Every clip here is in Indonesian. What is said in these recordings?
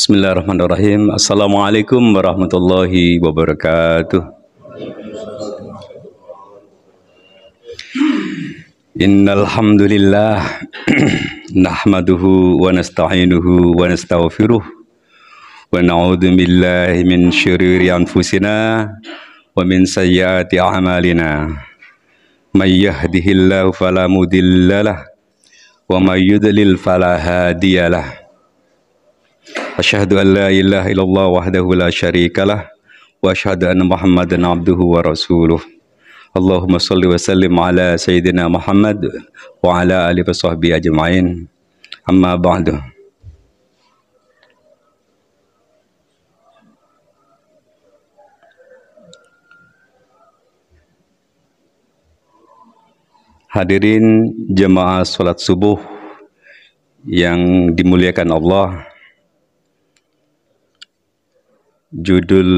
Bismillahirrahmanirrahim. Assalamualaikum warahmatullahi wabarakatuh. Innal hamdalillah nahmaduhu wa nasta'inuhu wa nastaghfiruh wa na'udzu billahi min syururi anfusina wa min sayyiati a'malina. May yahdihillahu fala mudhillalah wa may yudlil fala hadiyalah. Asyhadu an la ilaha illallah wahdahu la syarikalah wa asyhadu anna Muhammadan abduhu wa rasuluh. Allahumma shalli wa sallim ala sayyidina Muhammad wa ala alihi wa sahbihi ajma'in. Amma ba'du. Hadirin jemaah salat subuh yang dimuliakan Allah, judul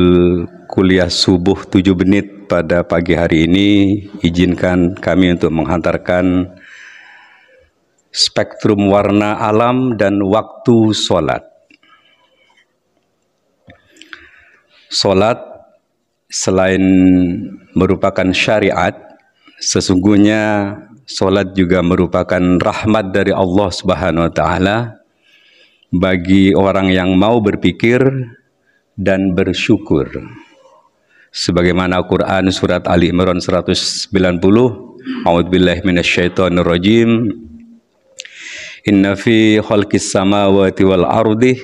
kuliah subuh 7 menit pada pagi hari ini izinkan kami untuk menghantarkan spektrum warna alam dan waktu sholat. Sholat selain merupakan syariat, sesungguhnya sholat juga merupakan rahmat dari Allah Subhanahu wa Ta'ala bagi orang yang mau berpikir dan bersyukur. Sebagaimana Quran surat Ali Imran 190, A'udzubillahi minasyaitonir rajim. Inna fi khalqis samawati wal ardi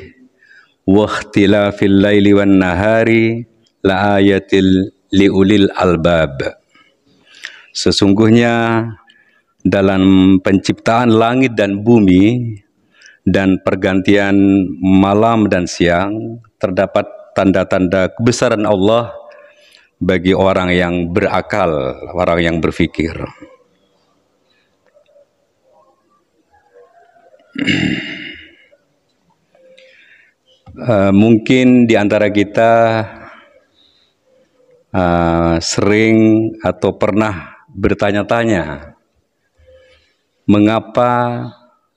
wa ikhtilafil laili wan nahari la ayatil liulil albab. Sesungguhnya dalam penciptaan langit dan bumi dan pergantian malam dan siang terdapat tanda-tanda kebesaran Allah bagi orang yang berakal, orang yang berfikir. Mungkin di antara kita sering atau pernah bertanya-tanya, mengapa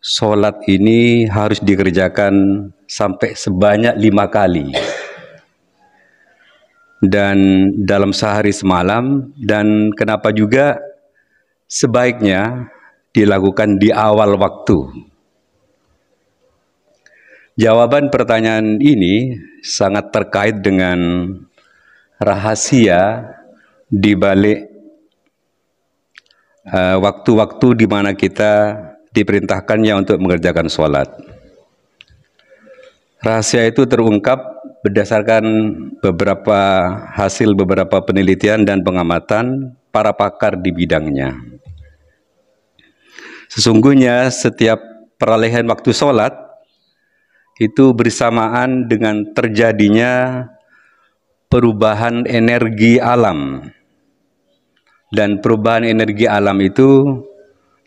sholat ini harus dikerjakan sampai sebanyak 5 kali dan dalam sehari semalam, dan kenapa juga sebaiknya dilakukan di awal waktu? Jawaban pertanyaan ini sangat terkait dengan rahasia di balik waktu-waktu di mana kita diperintahkannya untuk mengerjakan sholat. Rahasia itu terungkap berdasarkan hasil beberapa penelitian dan pengamatan para pakar di bidangnya. Sesungguhnya setiap peralihan waktu sholat itu bersamaan dengan terjadinya perubahan energi alam. Dan perubahan energi alam itu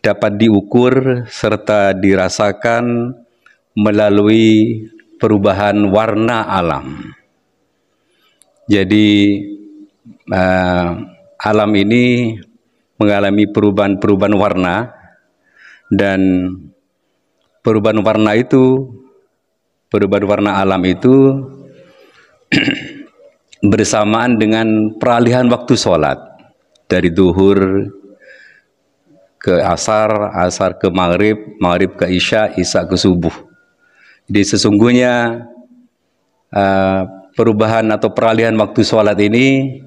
dapat diukur serta dirasakan melalui perubahan warna alam. Jadi alam ini mengalami perubahan warna, dan perubahan warna alam itu bersamaan dengan peralihan waktu sholat dari duhur ke asar, asar ke maghrib, maghrib ke isya, isya ke subuh. Jadi sesungguhnya perubahan atau peralihan waktu sholat ini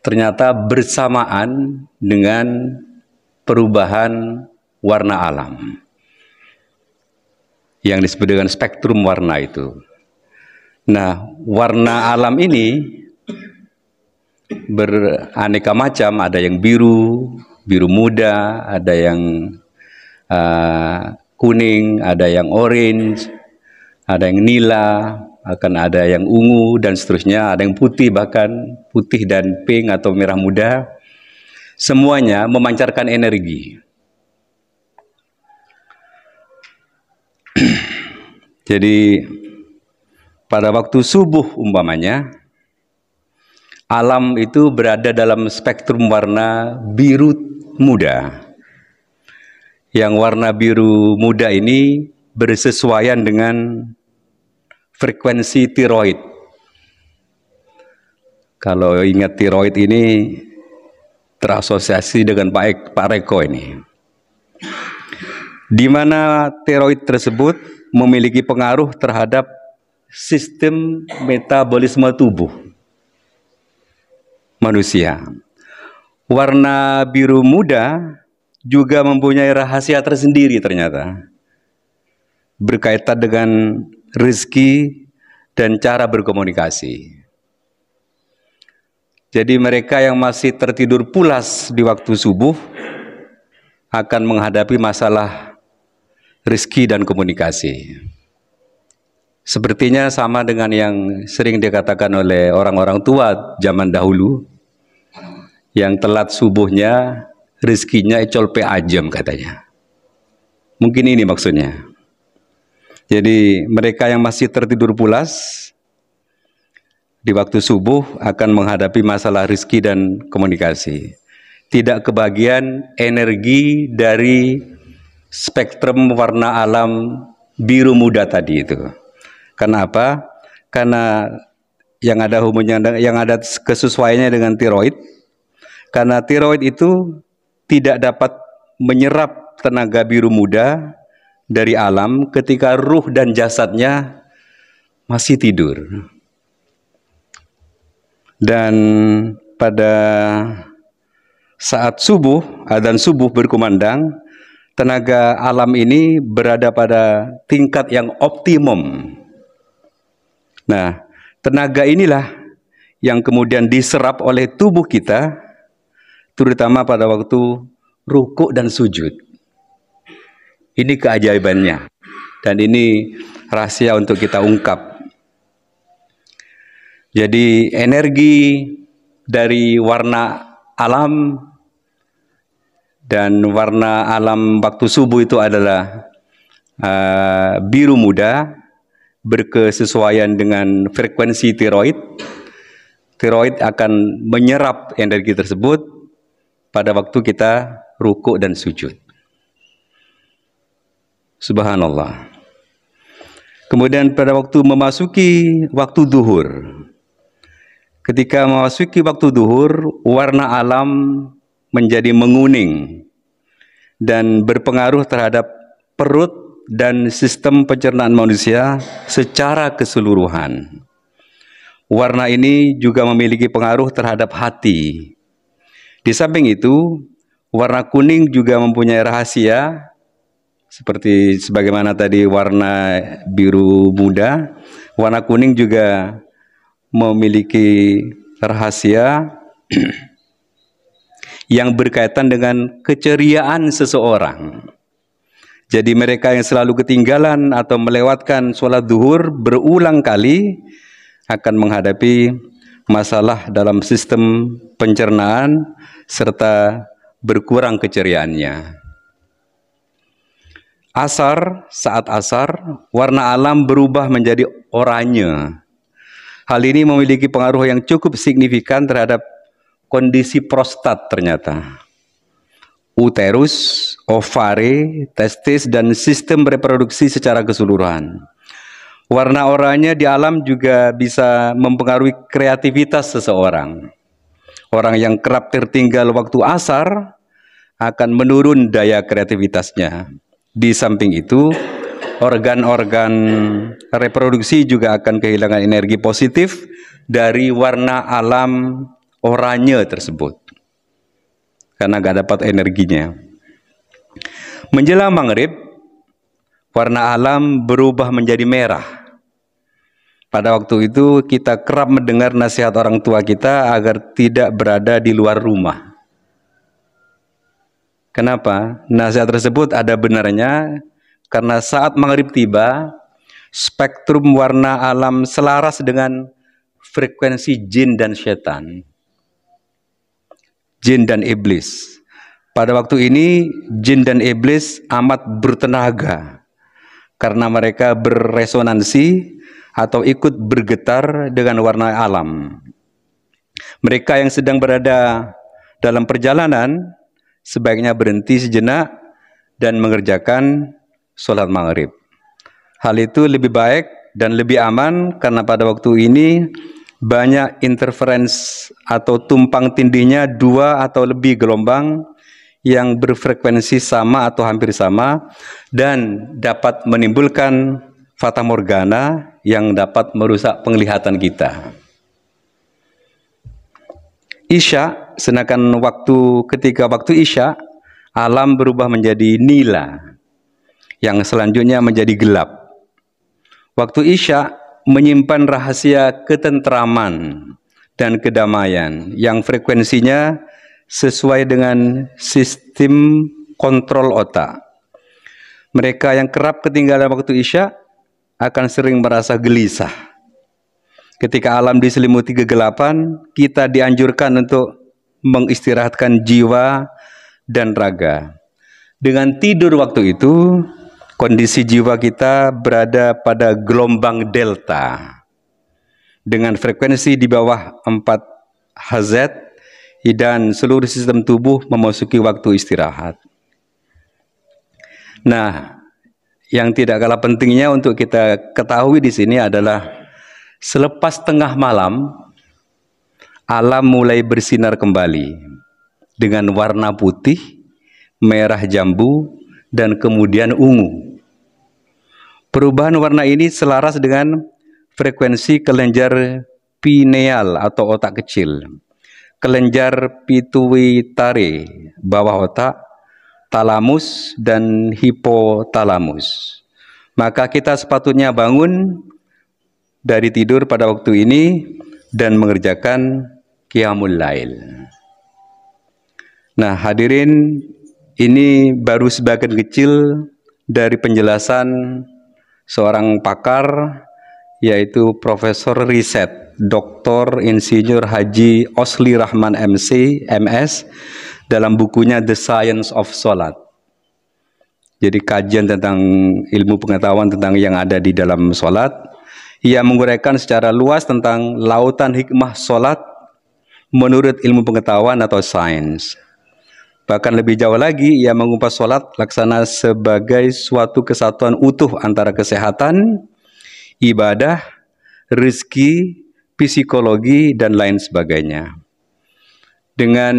ternyata bersamaan dengan perubahan warna alam yang disebut dengan spektrum warna itu. Nah, warna alam ini beraneka macam, ada yang biru, biru muda, ada yang kuning, ada yang orange, ada yang nila, akan ada yang ungu dan seterusnya, ada yang putih, bahkan putih dan pink atau merah muda. Semuanya memancarkan energi. Jadi pada waktu subuh umpamanya, alam itu berada dalam spektrum warna biru muda. Yang warna biru muda ini bersesuaian dengan frekuensi tiroid. Kalau ingat tiroid ini terasosiasi dengan Pak Reko ini, di mana tiroid tersebut memiliki pengaruh terhadap sistem metabolisme tubuh manusia. Warna biru muda juga mempunyai rahasia tersendiri ternyata, berkaitan dengan rezeki dan cara berkomunikasi. Jadi mereka yang masih tertidur pulas di waktu subuh akan menghadapi masalah rezeki dan komunikasi. Sepertinya sama dengan yang sering dikatakan oleh orang-orang tua zaman dahulu, yang telat subuhnya rezekinya ecol pe ajem katanya. Mungkin ini maksudnya. Jadi mereka yang masih tertidur pulas di waktu subuh akan menghadapi masalah rezeki dan komunikasi. Tidak kebagian energi dari spektrum warna alam biru muda tadi itu. Kenapa? Karena yang ada hubungannya, yang ada kesesuaiannya dengan tiroid. Karena tiroid itu tidak dapat menyerap tenaga biru muda dari alam ketika ruh dan jasadnya masih tidur. Dan pada saat subuh, adzan subuh berkumandang, tenaga alam ini berada pada tingkat yang optimum. Nah, tenaga inilah yang kemudian diserap oleh tubuh kita, terutama pada waktu rukuk dan sujud. Ini keajaibannya, dan ini rahasia untuk kita ungkap. Jadi energi dari warna alam dan warna alam waktu subuh itu adalah biru muda, berkesesuaian dengan frekuensi tiroid. Tiroid akan menyerap energi tersebut pada waktu kita rukuk dan sujud. Subhanallah. Kemudian pada waktu memasuki waktu duhur, ketika memasuki waktu duhur, warna alam menjadi menguning dan berpengaruh terhadap perut dan sistem pencernaan manusia secara keseluruhan. Warna ini juga memiliki pengaruh terhadap hati. Di samping itu, warna kuning juga mempunyai rahasia, seperti sebagaimana tadi warna biru muda. Warna kuning juga memiliki rahasia yang berkaitan dengan keceriaan seseorang. Jadi mereka yang selalu ketinggalan atau melewatkan sholat duhur berulang kali akan menghadapi masalah dalam sistem pencernaan serta berkurang keceriaannya. Asar, saat asar, warna alam berubah menjadi oranye. Hal ini memiliki pengaruh yang cukup signifikan terhadap kondisi prostat ternyata. Uterus, ovari, testis, dan sistem reproduksi secara keseluruhan. Warna oranye di alam juga bisa mempengaruhi kreativitas seseorang. Orang yang kerap tertinggal waktu asar akan menurun daya kreativitasnya. Di samping itu, organ-organ reproduksi juga akan kehilangan energi positif dari warna alam oranye tersebut, karena gak dapat energinya. Menjelang maghrib, warna alam berubah menjadi merah. Pada waktu itu kita kerap mendengar nasihat orang tua kita agar tidak berada di luar rumah. Kenapa? Nasihat tersebut ada benarnya, karena saat maghrib tiba, spektrum warna alam selaras dengan frekuensi jin dan setan. Jin dan iblis. Pada waktu ini jin dan iblis amat bertenaga karena mereka berresonansi atau ikut bergetar dengan warna alam. Mereka yang sedang berada dalam perjalanan sebaiknya berhenti sejenak dan mengerjakan sholat maghrib. Hal itu lebih baik dan lebih aman karena pada waktu ini banyak interferensi atau tumpang tindihnya dua atau lebih gelombang yang berfrekuensi sama atau hampir sama dan dapat menimbulkan fata morgana yang dapat merusak penglihatan kita. Isya, sedangkan ketika waktu Isya, alam berubah menjadi nila, yang selanjutnya menjadi gelap. Waktu Isya menyimpan rahasia ketentraman dan kedamaian yang frekuensinya sesuai dengan sistem kontrol otak. Mereka yang kerap ketinggalan waktu Isya akan sering merasa gelisah. Ketika alam diselimuti kegelapan, kita dianjurkan untuk mengistirahatkan jiwa dan raga. Dengan tidur waktu itu, kondisi jiwa kita berada pada gelombang delta dengan frekuensi di bawah 4 Hz dan seluruh sistem tubuh memasuki waktu istirahat. Nah, yang tidak kalah pentingnya untuk kita ketahui di sini adalah selepas tengah malam, alam mulai bersinar kembali dengan warna putih, merah jambu, dan kemudian ungu. Perubahan warna ini selaras dengan frekuensi kelenjar pineal atau otak kecil, kelenjar pituitari bawah otak, talamus, dan hipotalamus. Maka kita sepatutnya bangun dari tidur pada waktu ini dan mengerjakan qiyamul lail. Nah, hadirin, ini baru sebagian kecil dari penjelasan seorang pakar, yaitu Profesor Riset Dr. Insinyur Haji Osli Rahman MC, MS, dalam bukunya The Science of Salat. Jadi kajian tentang ilmu pengetahuan tentang yang ada di dalam salat. Ia menguraikan secara luas tentang lautan hikmah salat menurut ilmu pengetahuan atau sains. Bahkan lebih jauh lagi, ia mengupas salat laksana sebagai suatu kesatuan utuh antara kesehatan, ibadah, rezeki, psikologi, dan lain sebagainya. Dengan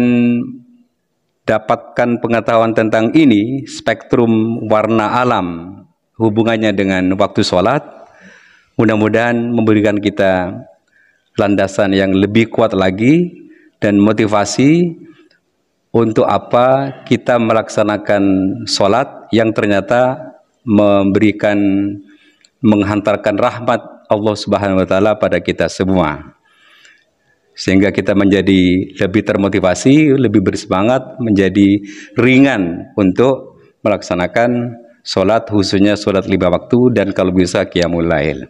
dapatkan pengetahuan tentang ini, spektrum warna alam hubungannya dengan waktu salat, mudah-mudahan memberikan kita landasan yang lebih kuat lagi dan motivasi untuk apa kita melaksanakan sholat yang ternyata menghantarkan rahmat Allah Subhanahu wa Ta'ala pada kita semua, sehingga kita menjadi lebih termotivasi, lebih bersemangat, menjadi ringan untuk melaksanakan sholat, khususnya sholat 5 waktu dan kalau bisa qiyamul lail.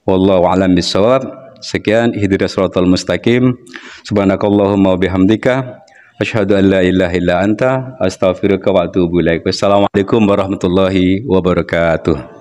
Wallahu a'lam bishawab. Sekian, ihdinas shiratal mustaqim. Subhanakallahumma wabihamdika asyhadu an la ilaha illa anta astaghfiruka wa atubu ilaik. Wassalamualaikum warahmatullahi wabarakatuh.